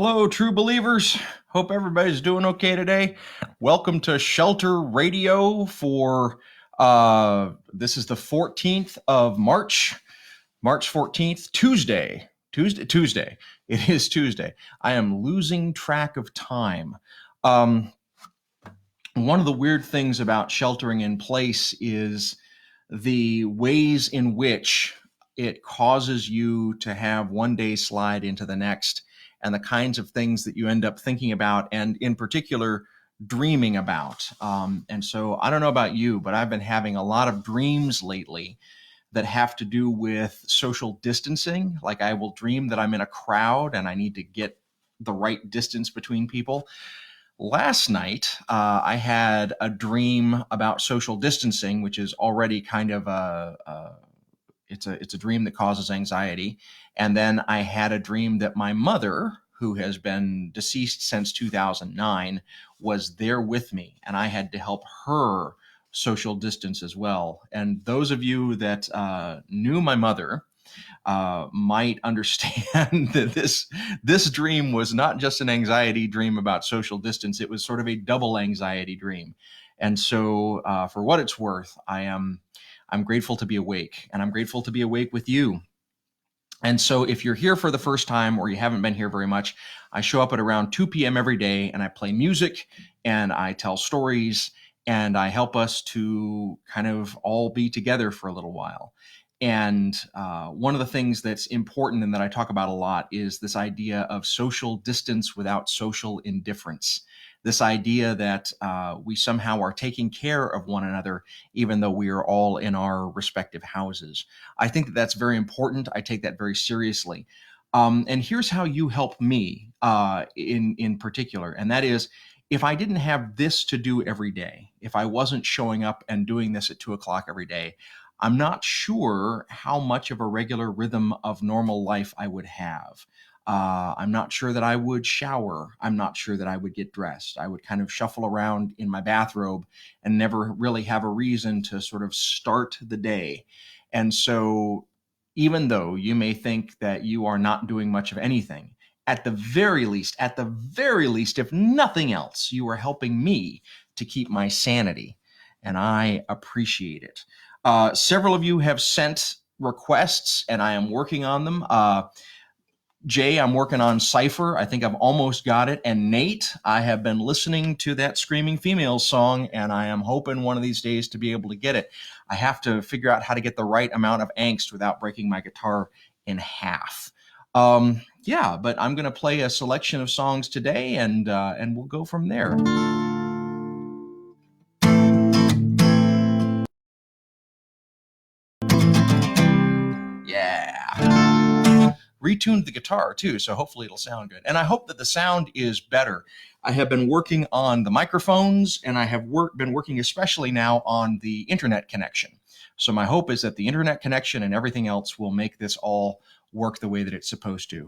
Hello, true believers. Hope everybody's doing okay today. Welcome to Shelter Radio for this is the 14th of March, March 14th, Tuesday. It is Tuesday. I am losing track of time. One of the weird things about sheltering in place is the ways in which it causes you to have one day slide into the next, and the kinds of things that you end up thinking about, and in particular, dreaming about. And so I don't know about you, but I've been having a lot of dreams lately that have to do with social distancing. Like I will dream that I'm in a crowd and I need to get the right distance between people. Last night, I had a dream about social distancing, which is already kind of it's a dream that causes anxiety. And then I had a dream that my mother, who has been deceased since 2009, was there with me, and I had to help her social distance as well. And those of you that knew my mother might understand that this dream was not just an anxiety dream about social distance. It was sort of a double anxiety dream. And so for what it's worth, I'm grateful to be awake, and I'm grateful to be awake with you. And so if you're here for the first time or you haven't been here very much, I show up at around 2 p.m. every day, and I play music and I tell stories and I help us to kind of all be together for a little while. And one of the things that's important and that I talk about a lot is this idea of social distance without social indifference. This idea that we somehow are taking care of one another, even though we are all in our respective houses. I think that that's very important. I take that very seriously. And here's how you help me in particular, and that is, if I didn't have this to do every day, if I wasn't showing up and doing this at 2 o'clock every day, I'm not sure how much of a regular rhythm of normal life I would have. I'm not sure that I would shower. I'm not sure that I would get dressed. I would kind of shuffle around in my bathrobe and never really have a reason to sort of start the day. And so even though you may think that you are not doing much of anything, at the very least, if nothing else, you are helping me to keep my sanity. And I appreciate it. Several of you have sent requests, and I am working on them. Jay, I'm working on Cypher. I think I've almost got it. And Nate, I have been listening to that Screaming Females song, and I am hoping one of these days to be able to get it. I have to figure out how to get the right amount of angst without breaking my guitar in half. But I'm going to play a selection of songs today, and we'll go from there. Yeah. Retuned the guitar too, so hopefully it'll sound good. And I hope that the sound is better. I have been working on the microphones, and I have been working especially now on the internet connection. So my hope is that the internet connection and everything else will make this all work the way that it's supposed to.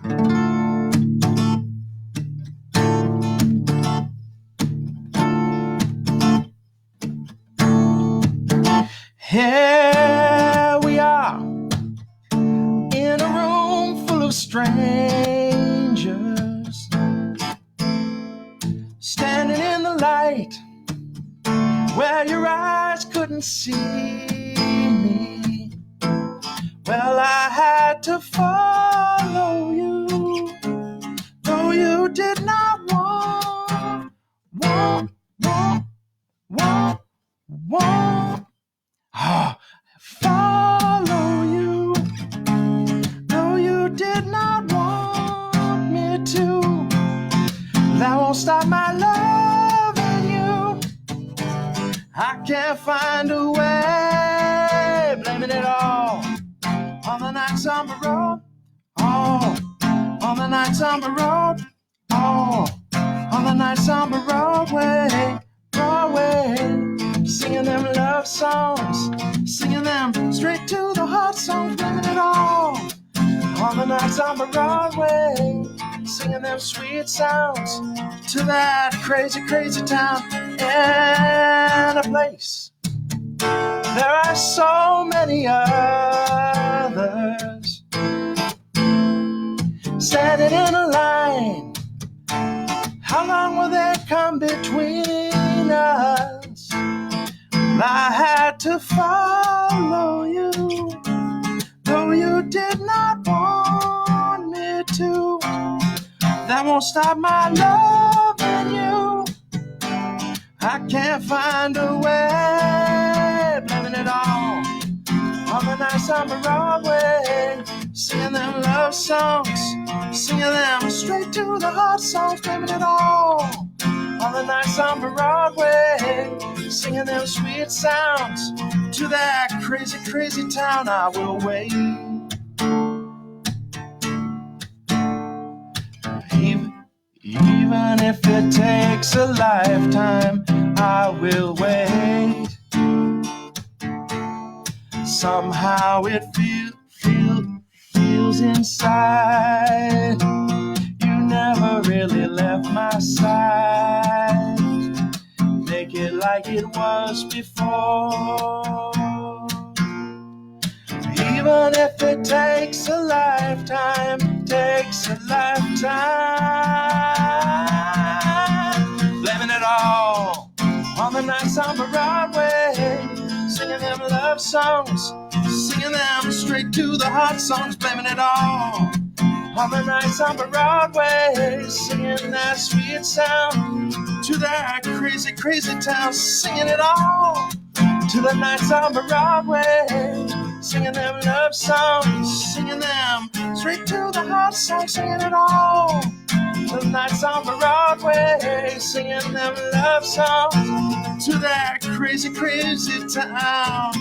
Here we are in a room full of strangers, standing in the light where your eyes couldn't see me. Well, I had to follow you, though you did not want. Follow you, though you did not want me to. That won't stop my loving you. I can't find a way, blaming it all on the nights on the road. Oh, on the nights on the road. Oh, on the nights on the Broadway. Singing them love songs, singing them straight to the heart songs, blaming it all on the nights on the Broadway, singing them sweet sounds to that crazy, crazy town and a place. There are so many others standing in a line How long will they come between us? I had to follow you, though you did not want me to. That won't stop my loving you. I can't find a way, blaming it all on the nights on Broadway, singing them love songs, singing them straight to the heart songs, blaming it all on the nights on Broadway, singing them sweet sounds to that crazy, crazy town. I will wait. Even if it takes a lifetime, I will wait. Somehow it feels inside. You never really left my side. Make it like it was before. Even if it takes a lifetime, blaming it all on the nights on Broadway, singing them love songs, singing them straight to the heart songs, blaming it all on the nights on Broadway, singing that sweet sound to that crazy, crazy town, singing it all to the nights on Broadway, singing them love songs, singing them straight to the heart songs, singing it all to the nights on Broadway, singing them love songs to that crazy, crazy town.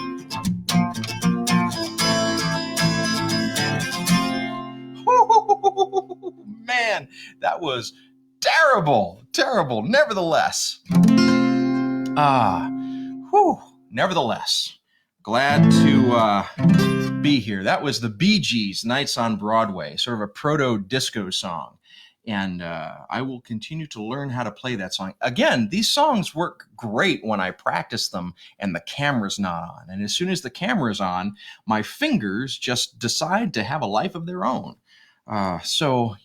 Man, that was terrible. Nevertheless, nevertheless, glad to be here. That was the Bee Gees' Nights on Broadway, sort of a proto-disco song. And I will continue to learn how to play that song. Again, these songs work great when I practice them and the camera's not on. And as soon as the camera's on, my fingers just decide to have a life of their own. So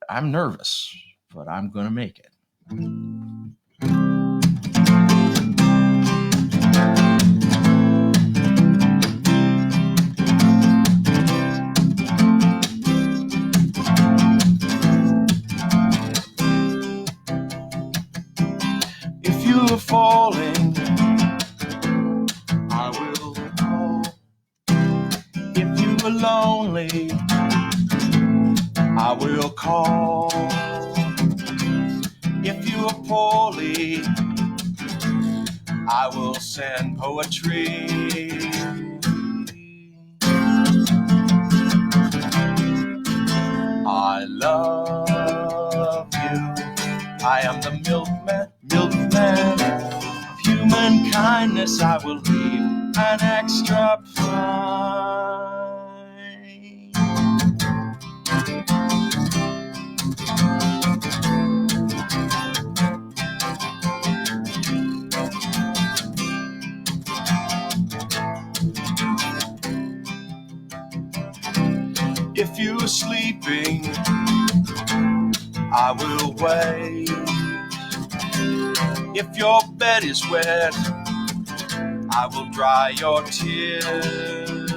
I'm nervous, but I'm going to make it. If you're falling, I will call. If you were lonely, I will call. If you are poorly, I will send poetry. I love you. I am the milkman of human kindness. I will leave an extra pie. If you're sleeping, I will wait. If your bed is wet, I will dry your tears.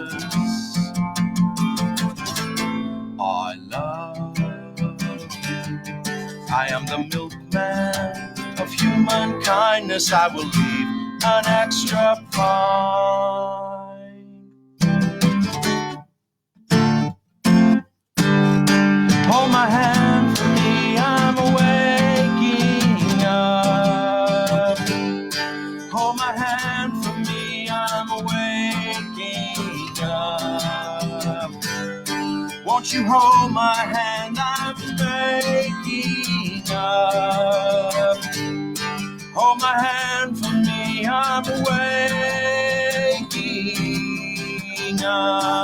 I love you. I am the milkman of human kindness. I will leave an extra pie. Hold my hand for me, I'm waking up. Hold my hand for me, I'm waking up. Won't you hold my hand, I'm waking up. Hold my hand for me, I'm waking up.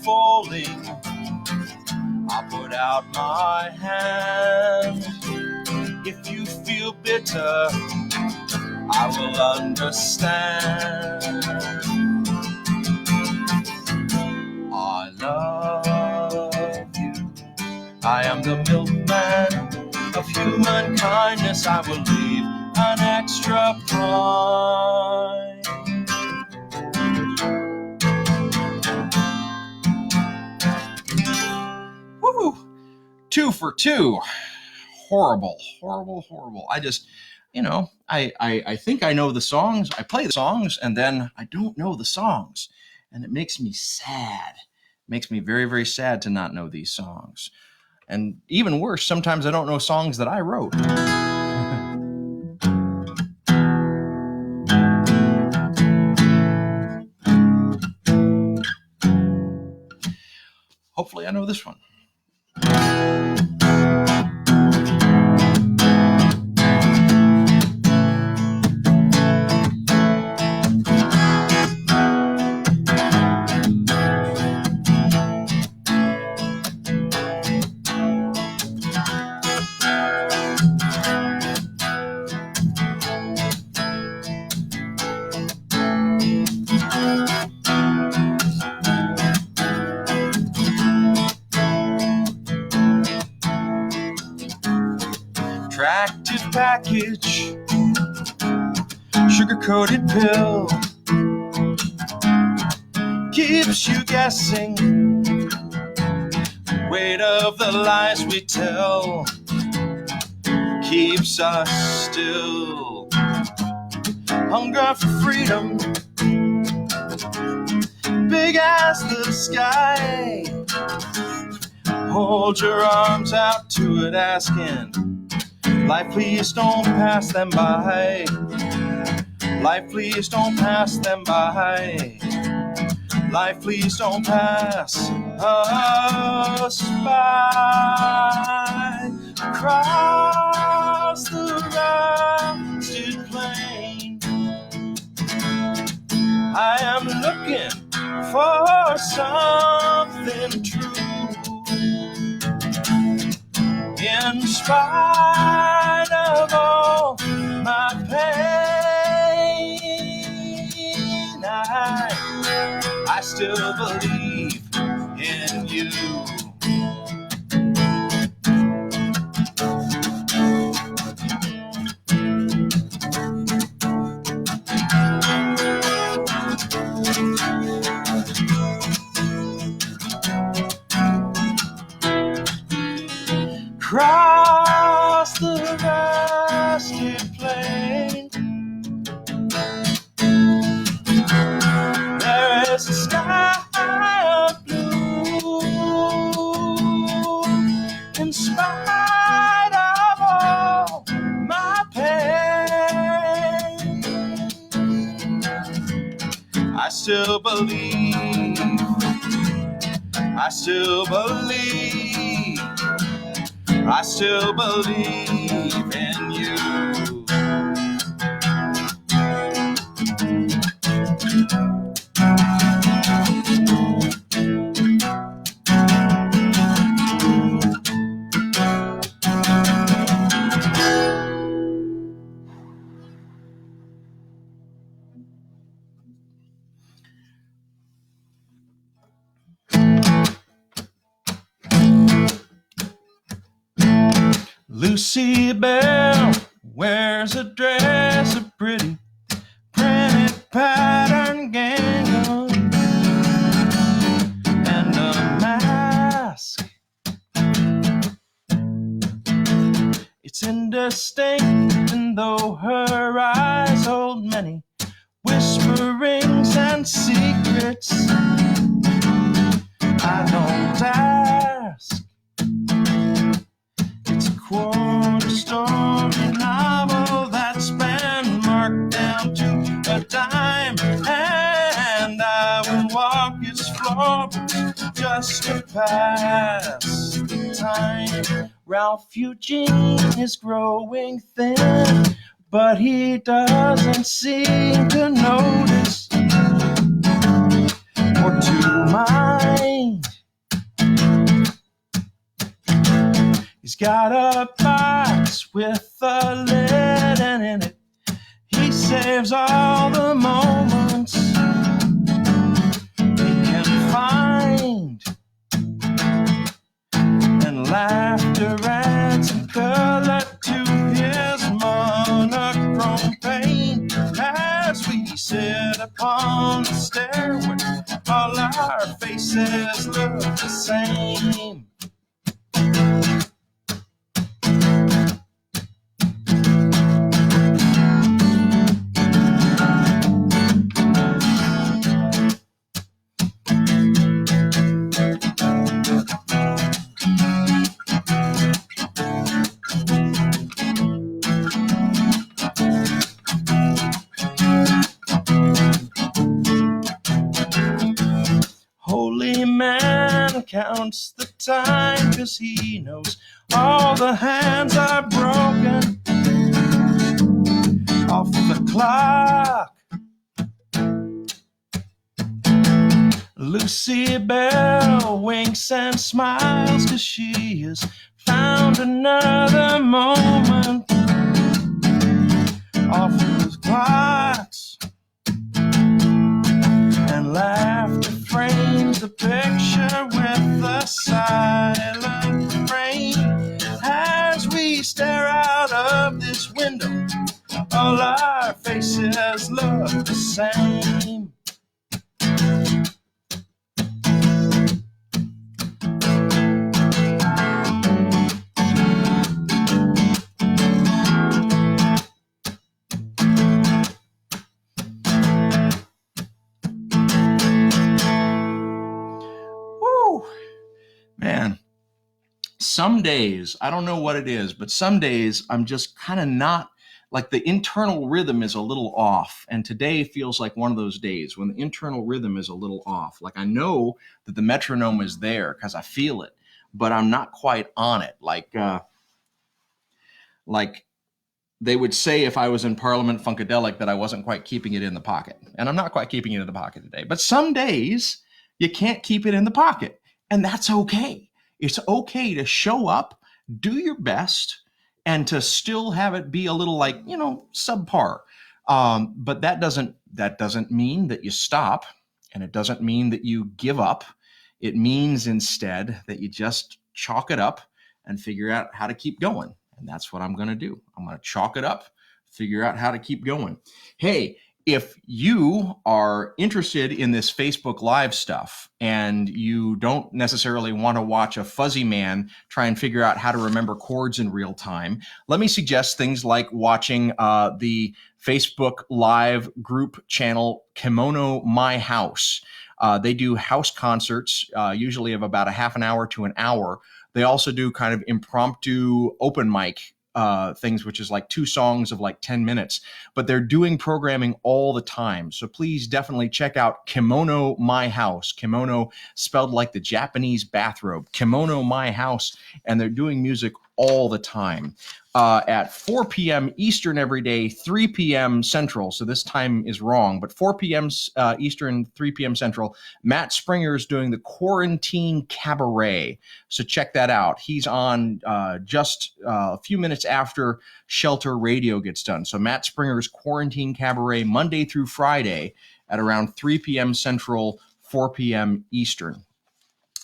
Falling, I'll put out my hand. bitter, I will understand. I love you. I am the milkman of human kindness. I will leave an extra pint. Woo! 2 for 2. Horrible. I just, I think I know the songs. I play the songs, and then I don't know the songs. And it makes me sad. It makes me very, very sad to not know these songs. And even worse, sometimes I don't know songs that I wrote. Hopefully I know this one. Attractive package, sugar-coated pill, keeps you guessing, weight of the lies we tell, keeps us still, hunger for freedom, big as the sky, hold your arms out to it asking, life, please don't pass them by. Life, please don't pass them by. Life, please don't pass us by. Across the rusted plain, I am looking for something true. In spite of all my pain, I still believe in you. Across the rusted plain, there is a sky of blue. In spite of all my pain, I still believe. I still believe. I still believe in you. Lucy Bell wears a dress of pretty printed pattern gingham and a mask. It's indistinct, and though her eyes hold many whisperings and secrets, I don't ask. It's a quarter-story novel that's been marked down to a dime, and I will walk its floor just to pass the time. Ralph Eugene is growing thin, but he doesn't seem to notice or to mind. He's got a box with a little saves all the moments he can find, and laughter adds some color to his monochrome paint. As we sit upon the stairway, all our faces look the same. Holy man counts the time, 'cause he knows all the hands are broken off the clock. Lucy Bell winks and smiles, 'cause she has found another moment off those clocks. And laughter frames the picture with a silent refrain. As we stare out of this window, all our faces look the same. Man, some days, I don't know what it is, but some days I'm just kind of not, like the internal rhythm is a little off. And today feels like one of those days when the internal rhythm is a little off. Like I know that the metronome is there because I feel it, but I'm not quite on it. Like they would say if I was in Parliament Funkadelic that I wasn't quite keeping it in the pocket. And I'm not quite keeping it in the pocket today. But some days you can't keep it in the pocket. And that's okay. It's okay to show up, do your best, and to still have it be a little like, subpar. But that doesn't mean that you stop, and it doesn't mean that you give up. It means instead that you just chalk it up and figure out how to keep going. And that's what I'm going to do. I'm going to chalk it up, figure out how to keep going. Hey, if you are interested in this Facebook Live stuff and you don't necessarily want to watch a fuzzy man try and figure out how to remember chords in real time, let me suggest things like watching the Facebook Live group channel Kimono My House. They do house concerts, usually of about a half an hour to an hour. They also do kind of impromptu open mic things, which is like 2 songs of like 10 minutes, but they're doing programming all the time. So please definitely check out Kimono My House, kimono spelled like the Japanese bathrobe, Kimono My House. And they're doing music all the time at 4 p.m. Eastern every day, 3 p.m. Central. So this time is wrong, but 4 p.m. Eastern, 3 p.m. Central. Matt Springer is doing the Quarantine Cabaret. So check that out. He's on just a few minutes after Shelter Radio gets done. So Matt Springer's Quarantine Cabaret, Monday through Friday at around 3 p.m. Central, 4 p.m. Eastern.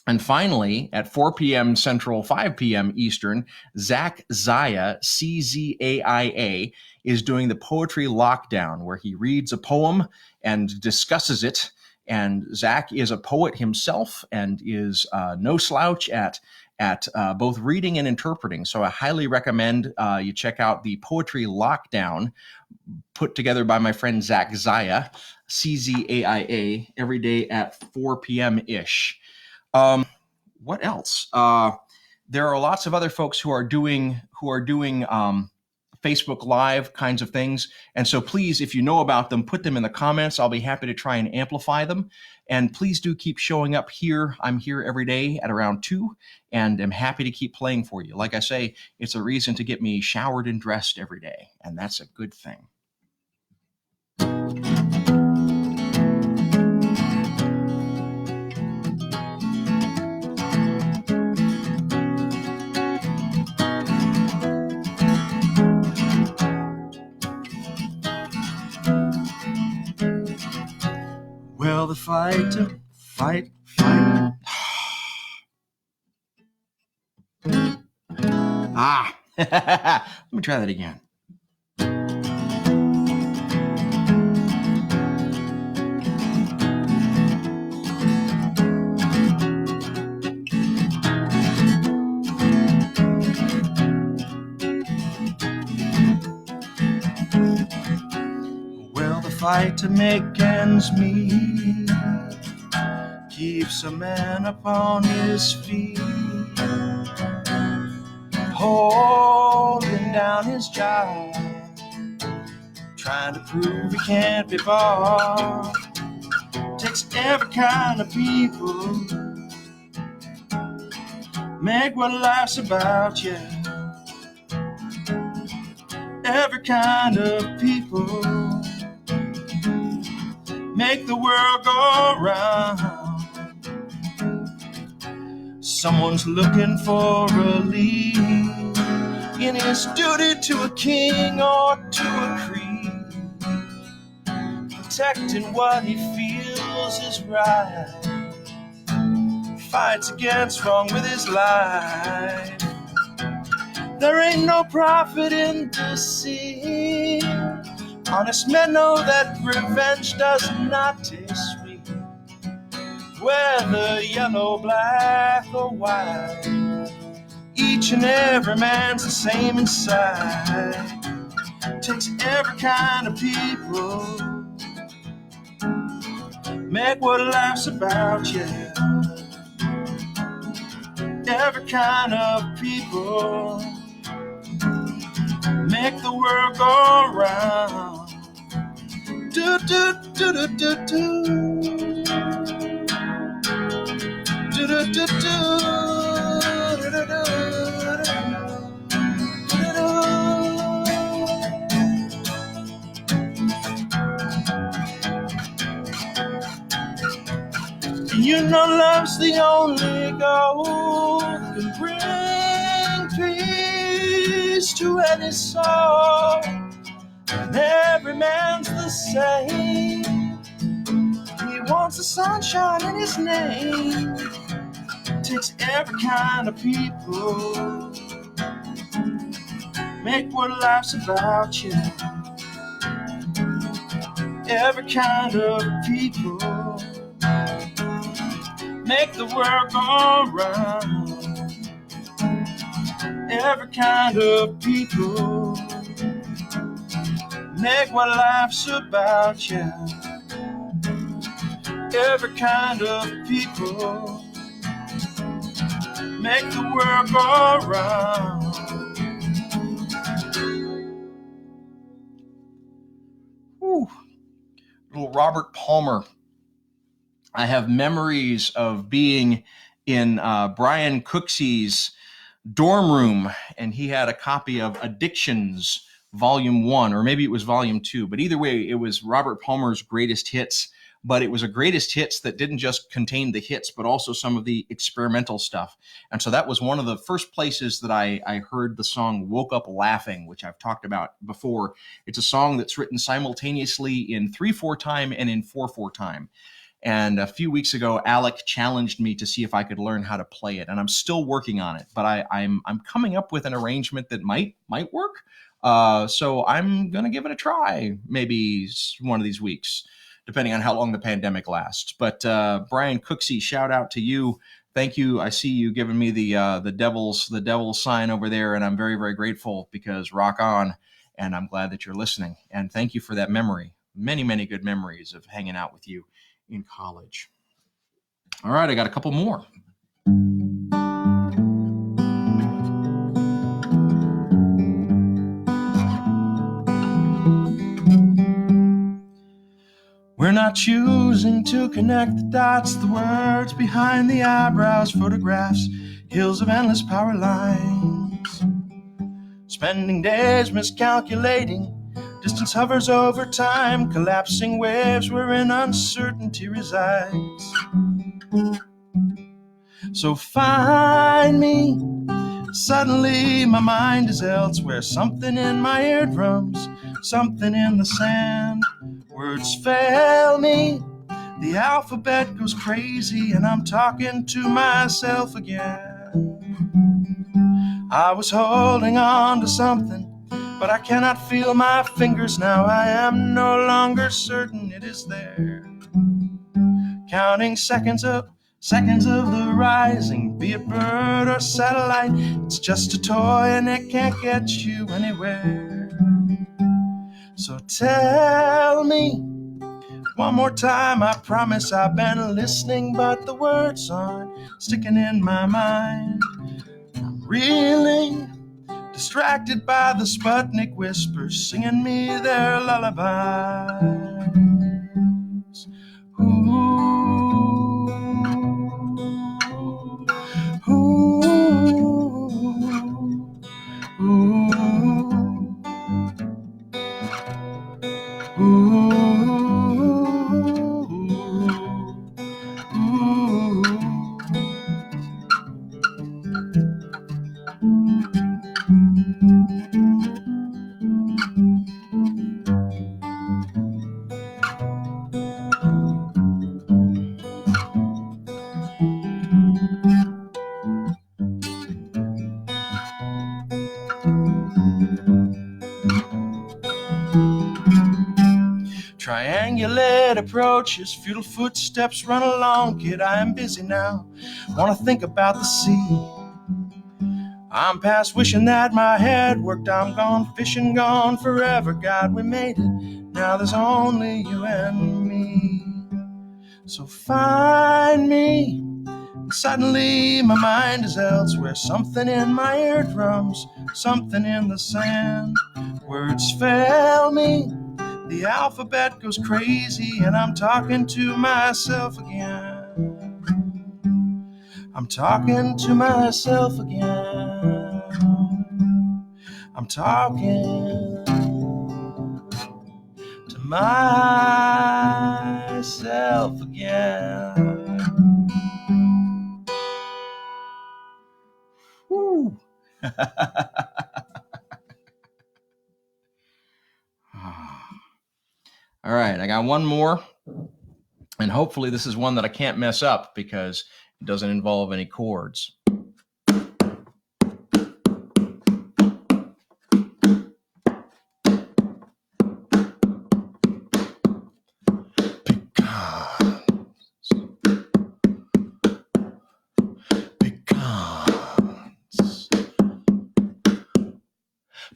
And finally, at 4 p.m. Central, 5 p.m. Eastern, Zach Zaya, C-Z-A-I-A, is doing the Poetry Lockdown, where he reads a poem and discusses it. And Zach is a poet himself and is no slouch at both reading and interpreting. So I highly recommend you check out the Poetry Lockdown put together by my friend Zach Zaya, C-Z-A-I-A, every day at 4 p.m.-ish. What else? There are lots of other folks who are doing Facebook Live kinds of things. And so please, if you know about them, put them in the comments. I'll be happy to try and amplify them. And please do keep showing up here. I'm here every day at around 2 and am happy to keep playing for you. Like I say, it's a reason to get me showered and dressed every day. And that's a good thing. fight. Let me try that again. Well, the fight to make ends meet keeps a man upon his feet, holding down his job, trying to prove he can't be bought. Takes every kind of people, make what life's about, yeah. Every kind of people, make the world go round. Someone's looking for a lead in his duty to a king or to a creed, protecting what he feels is right, fights against wrong with his life. There ain't no profit in deceit. Honest men know that revenge does not taste sweet, whether yellow, black, or white. Each and every man's the same inside. Takes every kind of people, make what life's about, yeah. Every kind of people, make the world go round. Do do do do do do. Do do do do. Do do do. You know love's the only goal that can bring peace to any soul. And every man's the same. He wants the sunshine in his name. Takes every kind of people, make what life's about, yeah. Every kind of people, make the world go round. Every kind of people, make what life's about, yeah. Every kind of people, make the world go round. Whew. Little Robert Palmer. I have memories of being in Brian Cooksey's dorm room, and he had a copy of Addictions Volume 1, or maybe it was Volume 2, but either way, it was Robert Palmer's greatest hits, but it was a greatest hits that didn't just contain the hits, but also some of the experimental stuff. And so that was one of the first places that I heard the song Woke Up Laughing, which I've talked about before. It's a song that's written simultaneously in 3/4 time and in 4/4 time. And a few weeks ago, Alec challenged me to see if I could learn how to play it, and I'm still working on it. But I'm coming up with an arrangement that might work. So I'm gonna give it a try, maybe one of these weeks, depending on how long the pandemic lasts. But Brian Cooksey, shout out to you. Thank you. I see you giving me the devil's sign over there, and I'm very, very grateful, because rock on. And I'm glad that you're listening. And thank you for that memory. Many, many good memories of hanging out with you in college. All right, I got a couple more. We're not choosing to connect the dots, the words behind the eyebrows, photographs, hills of endless power lines. Spending days miscalculating, distance hovers over time, collapsing waves wherein uncertainty resides. So find me. Suddenly my mind is elsewhere, something in my eardrums, something in the sand. Words fail me, The alphabet goes crazy and I'm talking to myself again. I was holding on to something, but I cannot feel my fingers now. I am no longer certain it is there. Counting seconds of the rising, be it bird or satellite. It's just a toy and it can't get you anywhere. So tell me one more time, I promise I've been listening, but the words aren't sticking in my mind. I'm reeling, distracted by the Sputnik whispers, singing me their lullabies. Ooh, ooh, ooh, ooh, ooh. Triangulate approaches, futile footsteps run along. Kid, I am busy now, wanna think about the sea. I'm past wishing that my head worked. I'm gone fishing, gone forever. God, we made it, now there's only you and me. So find me. Suddenly my mind is elsewhere. Something in my eardrums, something in the sand. Words fail me. The alphabet goes crazy and I'm talking to myself again. I'm talking to myself again. I'm talking to myself again. Woo. All right, I got one more, and hopefully this is one that I can't mess up because it doesn't involve any chords. Pecans.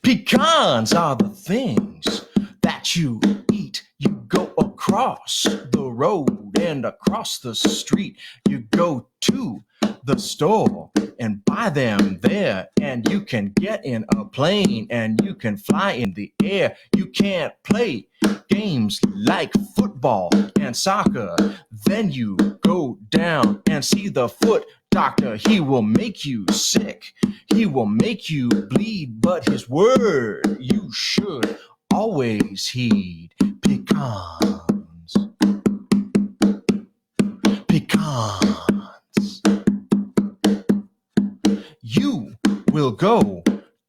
Pecans are the things that you eat. You go across the road and across the street. You go to the store and buy them there, and you can get in a plane and you can fly in the air. You can't play games like football and soccer. Then you go down and see the foot doctor. He will make you sick, he will make you bleed, but his word you should always heed. Pecans. Pecans. You will go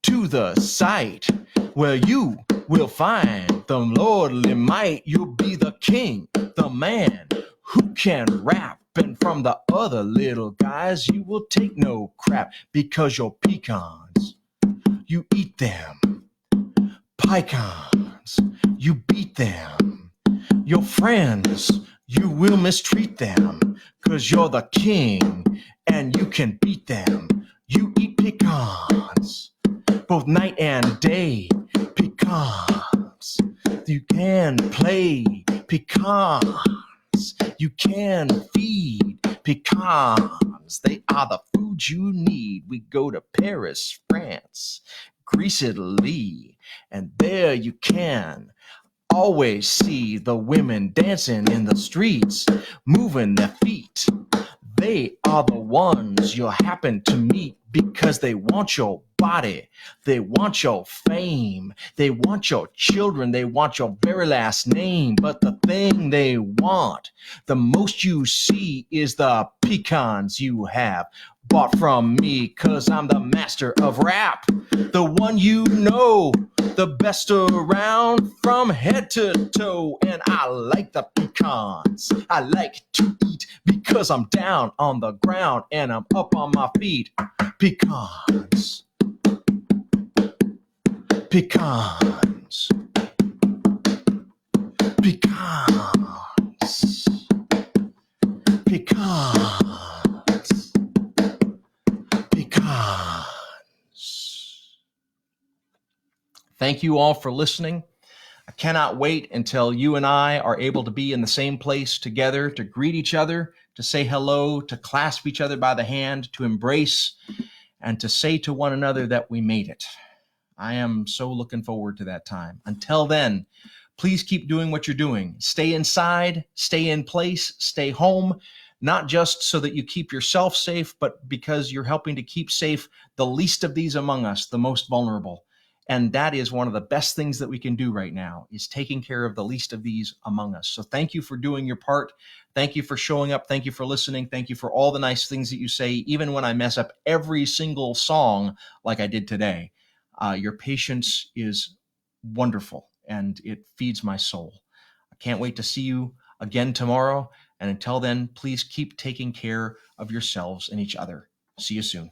to the site where you will find the lordly might. You'll be the king, the man who can rap. And from the other little guys, you will take no crap because you're pecans. You eat them. Pecans. You beat them. Your friends, you will mistreat them because you're the king and you can beat them. You eat pecans both night and day. Pecans. You can play pecans. You can feed pecans. They are the food you need. We go to Paris, France, Greece, Italy, and there you can always see the women dancing in the streets, moving their feet. They are the ones you happen to meet because they want your body, they want your fame, they want your children, they want your very last name. But the thing they want the most you see is the pecans you have bought from me, cause I'm the master of rap, the one you know, the best around from head to toe. And I like the pecans. I like to eat because I'm down on the ground and I'm up on my feet. Pecans. Pecans. Pecans. Pecans. Pecans. Thank you all for listening. I cannot wait until you and I are able to be in the same place together, to greet each other, to say hello, to clasp each other by the hand, to embrace, and to say to one another that we made it. I am so looking forward to that time. Until then, please keep doing what you're doing. Stay inside, stay in place, stay home, not just so that you keep yourself safe, but because you're helping to keep safe the least of these among us, the most vulnerable. And that is one of the best things that we can do right now, is taking care of the least of these among us. So thank you for doing your part. Thank you for showing up. Thank you for listening. Thank you for all the nice things that you say, even when I mess up every single song like I did today. Your patience is wonderful, and it feeds my soul. I can't wait to see you again tomorrow. And until then, please keep taking care of yourselves and each other. See you soon.